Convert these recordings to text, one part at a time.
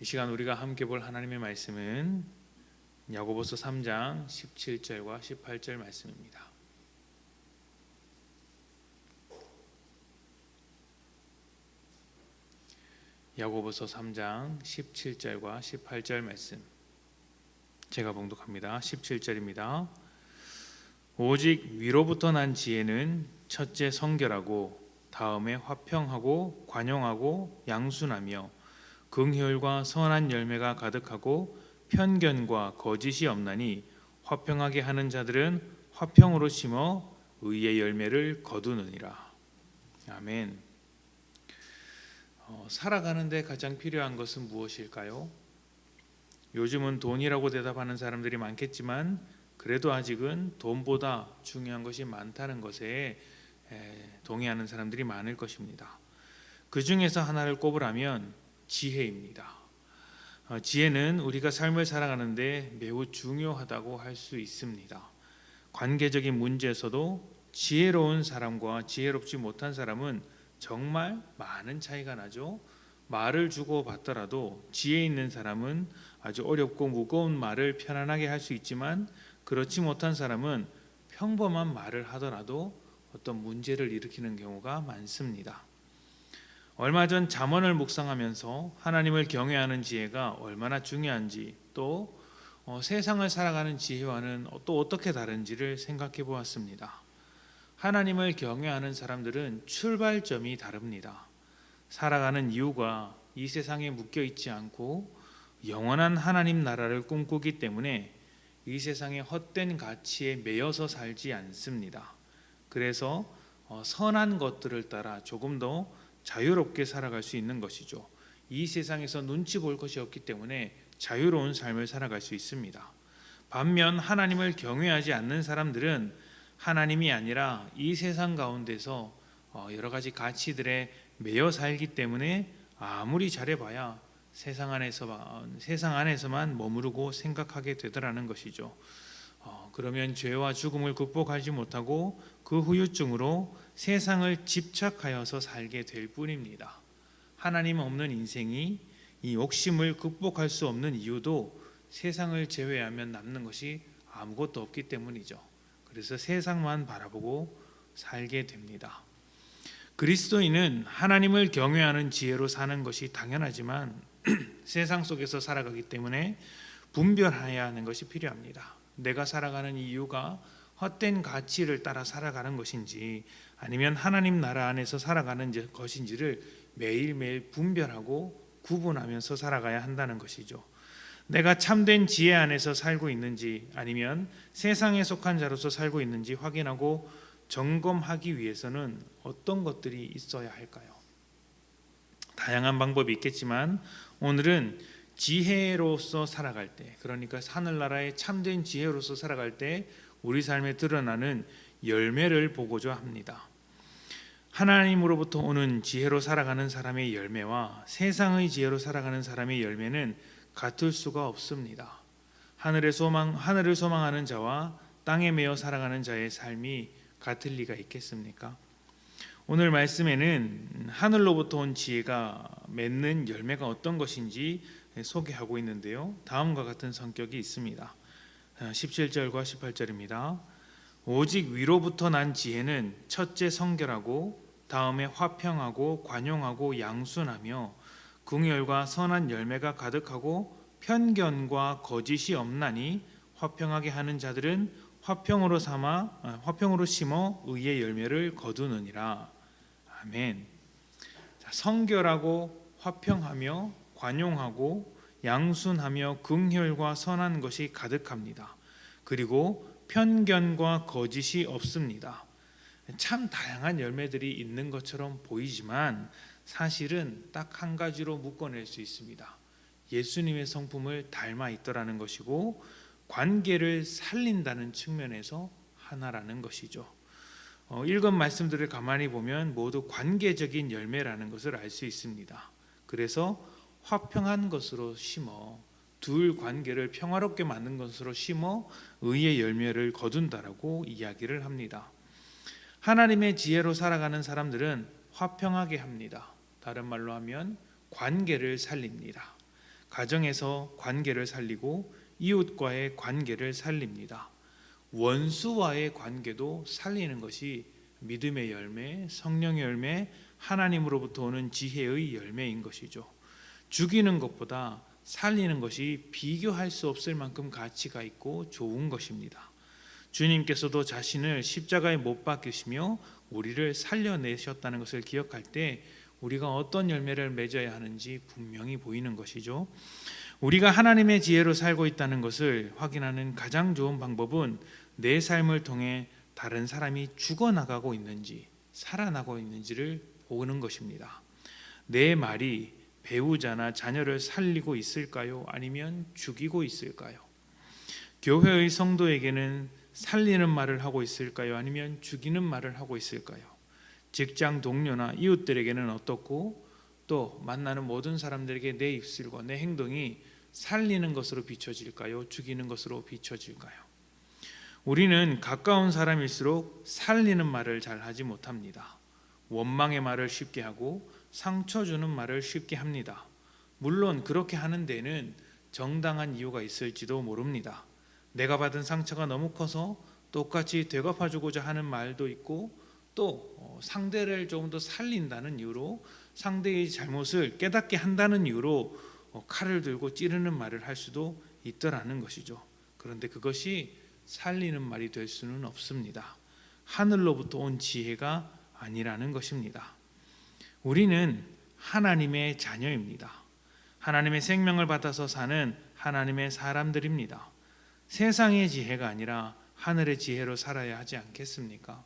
이 시간 우리가 함께 볼 하나님의 말씀은 야고보서 3장 17절과 18절 말씀입니다. 야고보서 3장 17절과 18절 말씀 제가 봉독합니다. 17절입니다. 오직 위로부터 난 지혜는 첫째 성결하고 다음에 화평하고 관용하고 양순하며 긍휼과 선한 열매가 가득하고 편견과 거짓이 없나니 화평하게 하는 자들은 화평으로 심어 의의 열매를 거두느니라. 아멘. 살아가는데 가장 필요한 것은 무엇일까요? 요즘은 돈이라고 대답하는 사람들이 많겠지만 그래도 아직은 돈보다 중요한 것이 많다는 것에 동의하는 사람들이 많을 것입니다. 그 중에서 하나를 꼽으라면 지혜입니다. 지혜는 우리가 삶을 살아가는데 매우 중요하다고 할 수 있습니다. 관계적인 문제에서도 지혜로운 사람과 지혜롭지 못한 사람은 정말 많은 차이가 나죠. 말을 주고 받더라도 지혜 있는 사람은 아주 어렵고 무거운 말을 편안하게 할 수 있지만 그렇지 못한 사람은 평범한 말을 하더라도 어떤 문제를 일으키는 경우가 많습니다. 얼마 전 잠언을 묵상하면서 하나님을 경외하는 지혜가 얼마나 중요한지 또 세상을 살아가는 지혜와는 또 어떻게 다른지를 생각해 보았습니다. 하나님을 경외하는 사람들은 출발점이 다릅니다. 살아가는 이유가 이 세상에 묶여 있지 않고 영원한 하나님 나라를 꿈꾸기 때문에 이 세상의 헛된 가치에 매여서 살지 않습니다. 그래서 선한 것들을 따라 조금 더 자유롭게 살아갈 수 있는 것이죠. 이 세상에서 눈치 볼 것이 없기 때문에 자유로운 삶을 살아갈 수 있습니다. 반면 하나님을 경외하지 않는 사람들은 하나님이 아니라 이 세상 가운데서 여러 가지 가치들에 매여 살기 때문에 아무리 잘해봐야 세상 안에서만 머무르고 생각하게 되더라는 것이죠. 그러면 죄와 죽음을 극복하지 못하고 그 후유증으로 세상을 집착하여서 살게 될 뿐입니다. 하나님 없는 인생이 이 욕심을 극복할 수 없는 이유도 세상을 제외하면 남는 것이 아무것도 없기 때문이죠. 그래서 세상만 바라보고 살게 됩니다. 그리스도인은 하나님을 경외하는 지혜로 사는 것이 당연하지만 세상 속에서 살아가기 때문에 분별해야 하는 것이 필요합니다. 내가 살아가는 이유가 헛된 가치를 따라 살아가는 것인지 아니면 하나님 나라 안에서 살아가는 것인지를 매일매일 분별하고 구분하면서 살아가야 한다는 것이죠. 내가 참된 지혜 안에서 살고 있는지 아니면 세상에 속한 자로서 살고 있는지 확인하고 점검하기 위해서는 어떤 것들이 있어야 할까요? 다양한 방법이 있겠지만 오늘은 지혜로서 살아갈 때, 그러니까 하늘나라의 참된 지혜로서 살아갈 때 우리 삶에 드러나는 열매를 보고자 합니다. 하나님으로부터 오는 지혜로 살아가는 사람의 열매와 세상의 지혜로 살아가는 사람의 열매는 같을 수가 없습니다. 하늘을 소망하는 자와 땅에 매여 살아가는 자의 삶이 같을 리가 있겠습니까? 오늘 말씀에는 하늘로부터 온 지혜가 맺는 열매가 어떤 것인지 소개하고 있는데요. 다음과 같은 성격이 있습니다. 17절과 18절입니다. 오직 위로부터 난 지혜는 첫째 성결하고 다음에 화평하고 관용하고 양순하며 긍휼과 선한 열매가 가득하고 편견과 거짓이 없나니 화평하게 하는 자들은 화평으로 심어 의의 열매를 거두느니라. 아멘. 성결하고 화평하며 관용하고 양순하며 긍휼과 선한 것이 가득합니다. 그리고 편견과 거짓이 없습니다. 참 다양한 열매들이 있는 것처럼 보이지만 사실은 딱 한 가지로 묶어낼 수 있습니다. 예수님의 성품을 닮아 있더라는 것이고 관계를 살린다는 측면에서 하나라는 것이죠. 읽은 말씀들을 가만히 보면 모두 관계적인 열매라는 것을 알 수 있습니다. 그래서 화평한 것으로 심어 둘 관계를 평화롭게 만든 것으로 심어 의의 열매를 거둔다라고 이야기를 합니다. 하나님의 지혜로 살아가는 사람들은 화평하게 합니다. 다른 말로 하면 관계를 살립니다. 가정에서 관계를 살리고 이웃과의 관계를 살립니다. 원수와의 관계도 살리는 것이 믿음의 열매, 성령의 열매, 하나님으로부터 오는 지혜의 열매인 것이죠. 죽이는 것보다 살리는 것이 비교할 수 없을 만큼 가치가 있고 좋은 것입니다. 주님께서도 자신을 십자가에 못 박히시며 우리를 살려내셨다는 것을 기억할 때 우리가 어떤 열매를 맺어야 하는지 분명히 보이는 것이죠. 우리가 하나님의 지혜로 살고 있다는 것을 확인하는 가장 좋은 방법은 내 삶을 통해 다른 사람이 죽어나가고 있는지 살아나고 있는지를 보는 것입니다. 내 말이 배우자나 자녀를 살리고 있을까요? 아니면 죽이고 있을까요? 교회의 성도에게는 살리는 말을 하고 있을까요? 아니면 죽이는 말을 하고 있을까요? 직장 동료나 이웃들에게는 어떻고 또 만나는 모든 사람들에게 내 입술과 내 행동이 살리는 것으로 비춰질까요? 죽이는 것으로 비춰질까요? 우리는 가까운 사람일수록 살리는 말을 잘 하지 못합니다. 원망의 말을 쉽게 하고 상처 주는 말을 쉽게 합니다. 물론 그렇게 하는 데는 정당한 이유가 있을지도 모릅니다. 내가 받은 상처가 너무 커서 똑같이 되갚아주고자 하는 말도 있고 또 상대를 조금 더 살린다는 이유로 상대의 잘못을 깨닫게 한다는 이유로 칼을 들고 찌르는 말을 할 수도 있더라는 것이죠. 그런데 그것이 살리는 말이 될 수는 없습니다. 하늘로부터 온 지혜가 아니라는 것입니다. 우리는 하나님의 자녀입니다. 하나님의 생명을 받아서 사는 하나님의 사람들입니다. 세상의 지혜가 아니라 하늘의 지혜로 살아야 하지 않겠습니까?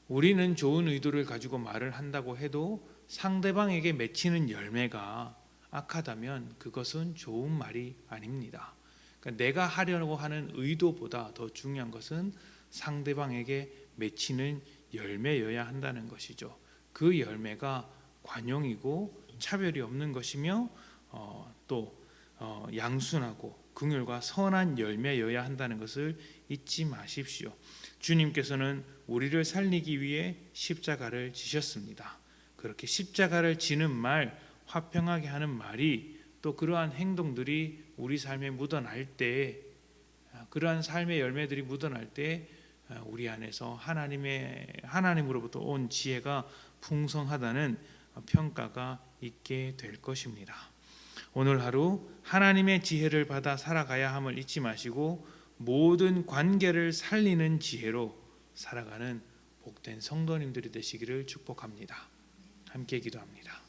우리는 좋은 의도를 가지고 말을 한다고 해도 상대방에게 맺히는 열매가 악하다면 그것은 좋은 말이 아닙니다. 그러니까 내가 하려고 하는 의도보다 더 중요한 것은 상대방에게 맺히는 열매여야 한다는 것이죠. 그 열매가 관용이고 차별이 없는 것이며 또 양순하고 긍휼과 선한 열매여야 한다는 것을 잊지 마십시오. 주님께서는 우리를 살리기 위해 십자가를 지셨습니다. 그렇게 십자가를 지는 말, 화평하게 하는 말이 또 그러한 행동들이 우리 삶에 묻어날 때, 그러한 삶의 열매들이 묻어날 때 우리 안에서 하나님으로부터 온 지혜가 풍성하다는 평가가 있게 될 것입니다. 오늘 하루 하나님의 지혜를 받아 살아가야 함을 잊지 마시고 모든 관계를 살리는 지혜로 살아가는 복된 성도님들이 되시기를 축복합니다. 함께 기도합니다.